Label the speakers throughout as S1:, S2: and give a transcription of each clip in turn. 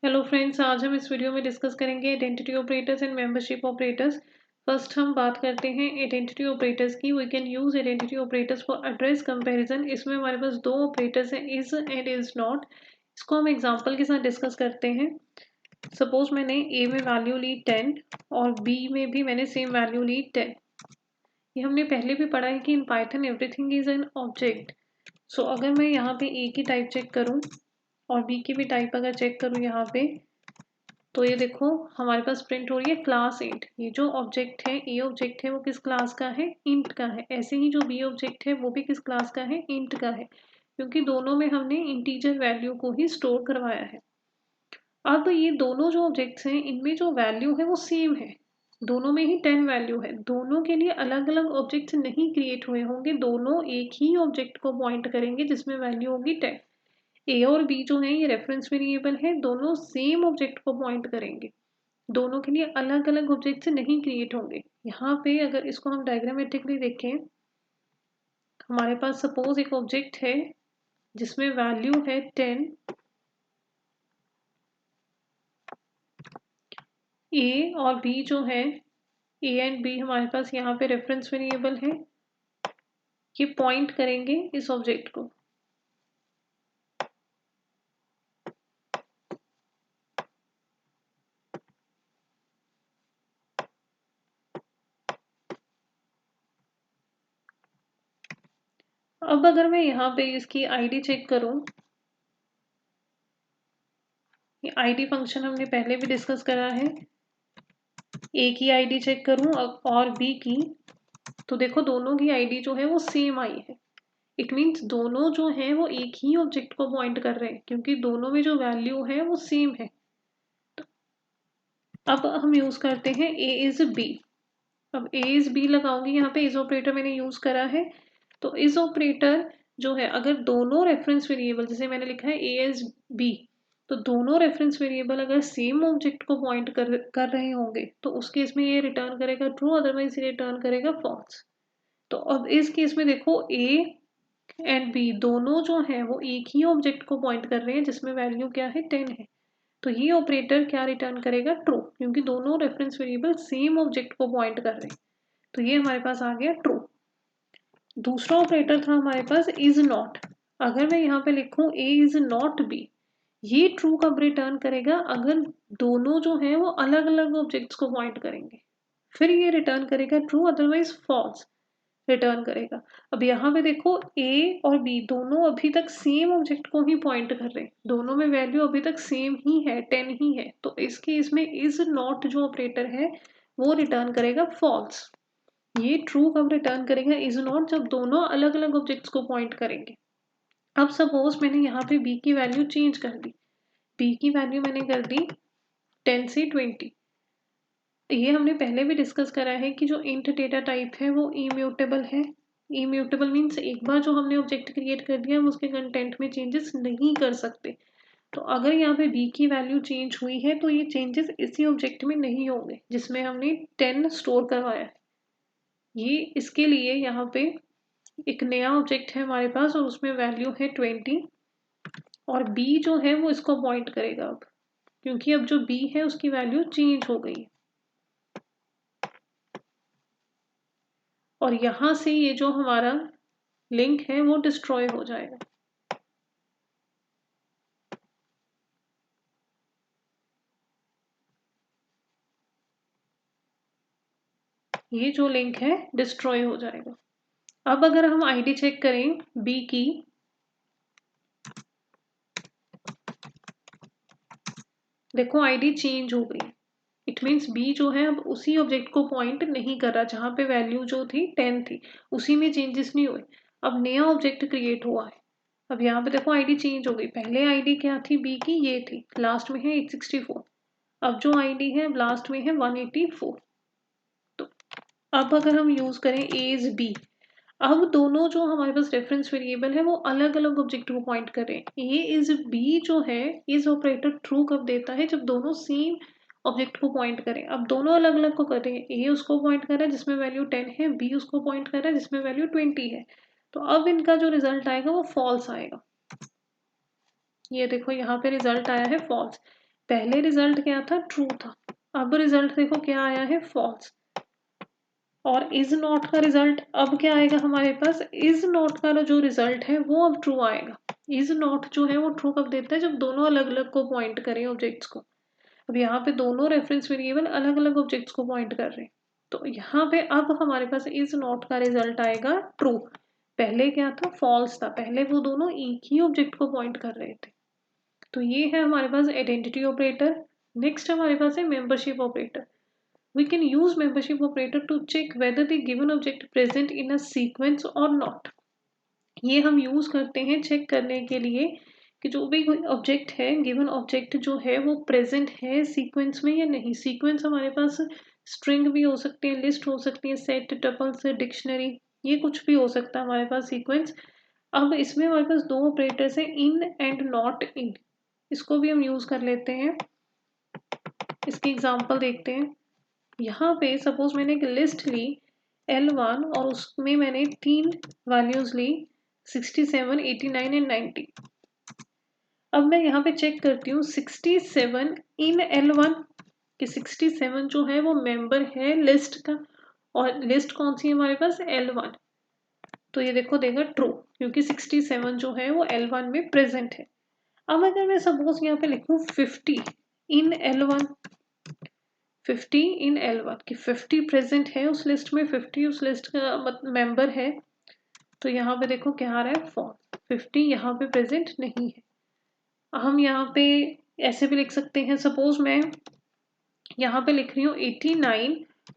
S1: Hello friends, आज हम इस वीडियो में डिस्कस करेंगे identity operators and membership operators. First हम बात करते हैं आइडेंटिटी ऑपरेटर्स की। We can use identity operators for address comparison. इसमें हमारे पास दो ऑपरेटर्स हैं, इज एंड इज नॉट। इसको हम एग्जांपल के साथ डिस्कस करते हैं। सपोज मैंने ए में वैल्यू ली 10 और बी में भी मैंने सेम वैल्यू ली 10। ये हमने पहले भी पढ़ा है कि in Python everything is an object. So अगर मैं यहाँ पे ए की टाइप चेक करूँ और बी की भी टाइप अगर चेक करूँ यहाँ पे, तो ये देखो हमारे पास प्रिंट हो रही है क्लास इंट। ये जो ऑब्जेक्ट है, ए ऑब्जेक्ट है, वो किस क्लास का है? इंट का है। ऐसे ही जो बी ऑब्जेक्ट है वो भी किस क्लास का है? इंट का है, क्योंकि दोनों में हमने इंटीजर वैल्यू को ही स्टोर करवाया है। अब ये दोनों जो ऑब्जेक्ट्स हैं इनमें जो वैल्यू है वो सेम है, दोनों में ही 10 वैल्यू है। दोनों के लिए अलग अलग ऑब्जेक्ट्स नहीं क्रिएट हुए होंगे, दोनों एक ही ऑब्जेक्ट को पॉइंट करेंगे जिसमें वैल्यू होगी 10। ए और बी जो है ये रेफरेंस वेरिएबल है, दोनों सेम ऑब्जेक्ट को पॉइंट करेंगे, दोनों के लिए अलग अलग ऑब्जेक्ट से नहीं क्रिएट होंगे। यहाँ पे अगर इसको हम डायग्रामेटिकली देखें, हमारे पास सपोज एक ऑब्जेक्ट है जिसमें वैल्यू है 10। ए और बी जो है, ए एंड बी हमारे पास यहाँ पे रेफरेंस वेरिएबल है, ये पॉइंट करेंगे इस ऑब्जेक्ट को। अब अगर मैं यहाँ पे इसकी आईडी चेक करूँ, ये आईडी फंक्शन हमने पहले भी डिस्कस करा है। ए की आईडी चेक करूँ और बी की, तो देखो दोनों की आईडी जो है वो सेम आई है। इट मीन्स दोनों जो हैं वो एक ही ऑब्जेक्ट को पॉइंट कर रहे हैं, क्योंकि दोनों में जो वैल्यू है वो सेम है। अब हम यूज करते हैं ए इज बी। अब ए इज बी लगाऊंगी, यहाँ पे इज ऑपरेटर मैंने यूज करा है। तो इज ऑपरेटर जो है, अगर दोनों रेफरेंस वेरिएबल, जैसे मैंने लिखा है ए इज बी, तो दोनों रेफरेंस वेरिएबल अगर सेम ऑब्जेक्ट को पॉइंट कर रहे होंगे तो उस केस में ये रिटर्न करेगा ट्रू, अदरवाइज ये रिटर्न करेगा फॉल्स। तो अब इस केस में देखो ए एंड बी दोनों जो हैं वो एक ही ऑब्जेक्ट को पॉइंट कर रहे हैं जिसमें वैल्यू क्या है? 10 है। तो ये ऑपरेटर क्या रिटर्न करेगा? ट्रू, क्योंकि दोनों रेफरेंस वेरिएबल सेम ऑब्जेक्ट को पॉइंट कर रहे हैं। तो ये हमारे पास आ गया ट्रू। दूसरा ऑपरेटर था हमारे पास इज नॉट। अगर मैं यहाँ पे लिखूं ए इज नॉट बी, ये ट्रू कब रिटर्न करेगा? अगर दोनों जो हैं वो अलग अलग ऑब्जेक्ट्स को पॉइंट करेंगे, फिर ये रिटर्न करेगा ट्रू, अदरवाइज फॉल्स रिटर्न करेगा। अब यहाँ पे देखो ए और बी दोनों अभी तक सेम ऑब्जेक्ट को ही पॉइंट कर रहे हैं, दोनों में वैल्यू अभी तक सेम ही है, 10 ही है। तो इस केस में इज नॉट जो ऑपरेटर है वो रिटर्न करेगा फॉल्स। ये ट्रू कब रिटर्न करेगा? इज नॉट जब दोनों अलग अलग ऑब्जेक्ट्स को पॉइंट करेंगे। अब सपोज मैंने यहाँ पे बी की वैल्यू चेंज कर दी, बी की वैल्यू मैंने कर दी 10 से 20। ये हमने पहले भी डिस्कस करा है कि जो इंट डेटा टाइप है वो इम्यूटेबल है। इम्यूटेबल मीन्स एक बार जो हमने ऑब्जेक्ट क्रिएट कर दिया हम उसके कंटेंट में चेंजेस नहीं कर सकते। तो अगर यहाँ पे बी की वैल्यू चेंज हुई है तो ये चेंजेस इसी ऑब्जेक्ट में नहीं होंगे जिसमें हमने 10 स्टोर करवाया है। ये इसके लिए यहाँ पे एक नया ऑब्जेक्ट है हमारे पास और उसमें वैल्यू है 20, और बी जो है वो इसको पॉइंट करेगा अब, क्योंकि अब जो बी है उसकी वैल्यू चेंज हो गई है। और यहाँ से ये जो हमारा लिंक है वो डिस्ट्रॉय हो जाएगा। ये जो लिंक है डिस्ट्रॉय हो जाएगा। अब अगर हम आईडी चेक करें बी की, देखो आईडी चेंज हो गई। इट मीन्स बी जो है अब उसी ऑब्जेक्ट को पॉइंट नहीं कर रहा जहाँ पे वैल्यू जो थी 10 थी, उसी में चेंजेस नहीं हुए। अब नया ऑब्जेक्ट क्रिएट हुआ है। अब यहाँ पे देखो आईडी चेंज हो गई। पहले आईडी क्या थी बी की? ये थी, लास्ट में है 864। अब जो आईडी है लास्ट में है 184। तो अब अगर हम यूज करें ए इज बी, अब दोनों जो हमारे पास रेफरेंस वेरिएबल है वो अलग अलग ऑब्जेक्ट को पॉइंट कर रहे हैं। ए इज बी जो है, इज ऑपरेटर ट्रू कब देता है? जब दोनों सेम ऑब्जेक्ट को पॉइंट करें। अब दोनों अलग अलग को कर रहे हैं, ए उसको पॉइंट कर रहा है जिसमें वैल्यू 10 है, बी उसको पॉइंट कर रहा है जिसमें वैल्यू 20 है। तो अब इनका जो रिजल्ट आएगा वो फॉल्स आएगा। ये देखो यहाँ पे रिजल्ट आया है फॉल्स। पहले रिजल्ट क्या था, ट्रू था, अब रिजल्ट देखो क्या आया है, फॉल्स। और इज नॉट का रिजल्ट अब क्या आएगा हमारे पास, इज नॉट का जो रिजल्ट है वो अब ट्रू आएगा। इज नॉट जो है वो ट्रू कब देता है, जब दोनों अलग अलग को पॉइंट करें ऑब्जेक्ट्स को। अब यहाँ पे दोनों रेफरेंस वेरिएबल अलग अलग ऑब्जेक्ट्स को पॉइंट कर रहे हैं, तो यहाँ पे अब हमारे पास इज नॉट का रिजल्ट आएगा ट्रू। पहले क्या था, फॉल्स था, पहले वो दोनों एक ही ऑब्जेक्ट को पॉइंट कर रहे थे। तो ये है हमारे पास आइडेंटिटी ऑपरेटर। नेक्स्ट हमारे पास है membership operator. We can use membership operator to check whether the given object present in a sequence or not. ये हम यूज करते हैं चेक करने के लिए कि जो भी कोई ऑब्जेक्ट है, गिवन ऑब्जेक्ट जो है वो प्रेजेंट है सीक्वेंस में या नहीं। सीक्वेंस हमारे पास स्ट्रिंग भी हो सकती है, लिस्ट हो सकती है, सेट, टपल्स, डिक्शनरी, ये कुछ भी हो सकता है हमारे पास सीक्वेंस। अब इसमें हमारे पास दो ऑपरेटर्स हैं, इन एंड नॉट इन, इसको भी हम यूज कर लेते हैं। इसकी एग्जांपल देखते हैं। यहाँ पे सपोज मैंने एक लिस्ट ली L1 और उसमें मैंने 3 वैल्यूज ली 67, 89 एंड 90। अब मैं यहाँ पे चेक करती हूँ 67 इन L1 कि 67 जो है वो मेंबर है लिस्ट का, और लिस्ट कौन सी है हमारे पास, L1। तो ये देखो देगा ट्रू, क्योंकि 67 जो है वो L1 में प्रेजेंट है। अब अगर मैं सपोज यहाँ पे लिखूँ 50 इन L1, 50 इन L1 कि 50 प्रेजेंट है उस लिस्ट में, 50 उस लिस्ट का मेंबर है, तो यहाँ पे देखो क्या आ रहा है, फॉल्स, 50 यहाँ पे प्रेजेंट नहीं है। हम यहाँ पे ऐसे भी लिख सकते हैं, सपोज मैं यहाँ पे लिख रही हूँ 89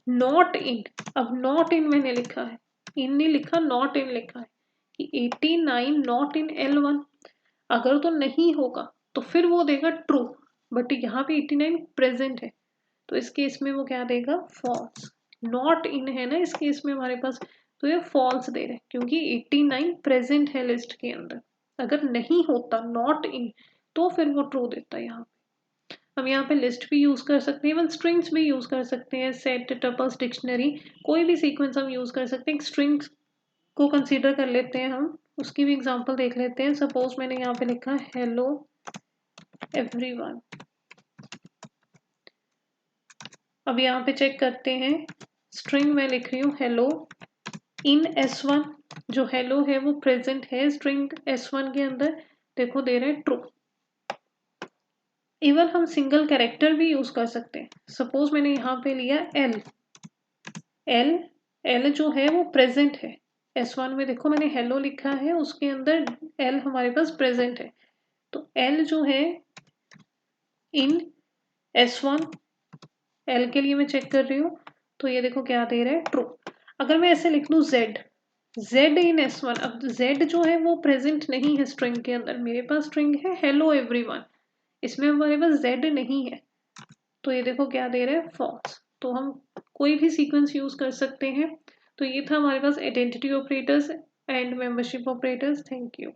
S1: नॉट इन। अब नॉट इन मैंने लिखा है, इन नहीं लिखा, नॉट इन लिखा है कि 89 नॉट इन L1। अगर तो नहीं होगा तो फिर वो देगा ट्रू, बट यहाँ पे 89 प्रेजेंट है, तो इस केस में वो क्या देगा, फॉल्स। नॉट इन है ना इस केस में हमारे पास, तो ये फॉल्स दे रहे हैं क्योंकि 89 प्रेजेंट है लिस्ट के अंदर। अगर नहीं होता नॉट इन तो फिर वो ट्रू देता है। यहाँ हम यहाँ पे लिस्ट भी यूज कर सकते हैं, इवन स्ट्रिंग्स भी यूज कर सकते हैं, सेट, टपल्स, डिक्शनरी, कोई भी सीक्वेंस हम यूज कर सकते हैं। स्ट्रिंग्स को कंसीडर कर लेते हैं हम, उसकी भी एग्जांपल देख लेते हैं। सपोज मैंने यहाँ पे लिखा हेलो एवरीवन। अब यहाँ पे चेक करते हैं, स्ट्रिंग में लिख रही हूँ हेलो इन S1, जो हेलो है वो प्रेजेंट है स्ट्रिंग S1 के अंदर, देखो दे रहे हैं ट्रू। इवन हम सिंगल कैरेक्टर भी यूज कर सकते हैं। सपोज मैंने यहाँ पे लिया एल, एल जो है वो प्रेजेंट है S1 में, देखो मैंने हेलो लिखा है उसके अंदर एल हमारे पास प्रेजेंट है, तो एल जो है इन S1, एल के लिए मैं चेक कर रही हूँ, तो ये देखो क्या दे रहा है, ट्रू। अगर मैं ऐसे लिख लूँ जेड, जेड इन S1, अब जेड जो है वो प्रेजेंट नहीं है स्ट्रिंग के अंदर, मेरे पास स्ट्रिंग है हेलो एवरीवन, इसमें हमारे पास जेड नहीं है, तो ये देखो क्या दे रहा है, फॉल्स। तो हम कोई भी सीक्वेंस यूज कर सकते हैं। तो ये था हमारे पास identity operators and membership operators. Thank you.